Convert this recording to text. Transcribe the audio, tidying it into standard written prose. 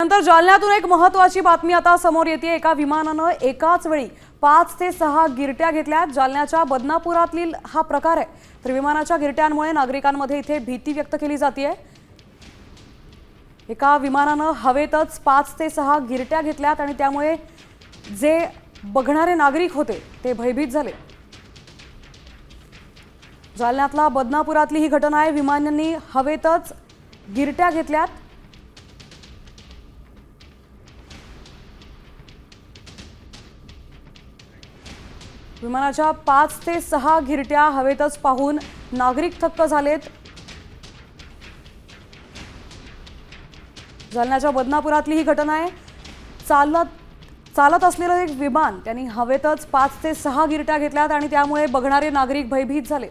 त्यानंतर जालन्यातून एक महत्त्वाची बातमी आता समोर येते। एका विमानानं एकाच वेळी 5 ते 6 गिरट्या घेतल्या। जालन्याच्या बदनापुरातील हा प्रकार आहे। तर विमानाच्या गिरट्यांमुळे नागरिकांमध्ये इथे भीती व्यक्त केली जाते। एका विमानानं हवेतच 5 ते 6 गिरट्या घेतल्यात आणि त्यामुळे जे बघणारे नागरिक होते ते भयभीत झाले। जालन्यातला बदनापुरातली ही घटना आहे। विमानांनी हवेतच गिरट्या घेतल्यात। विमानाच्या 5 ते 6 गिरट्या हवेतच पाहून नागरिक थक्क झालेत। जालन्याच्या बदनापुरातली ही घटना आहे। चालत असलेलं एक विमान त्यांनी हवेतच 5 ते 6 गिरट्या घेतल्यात आणि त्यामुळे बघणारे नागरिक भयभीत झाले।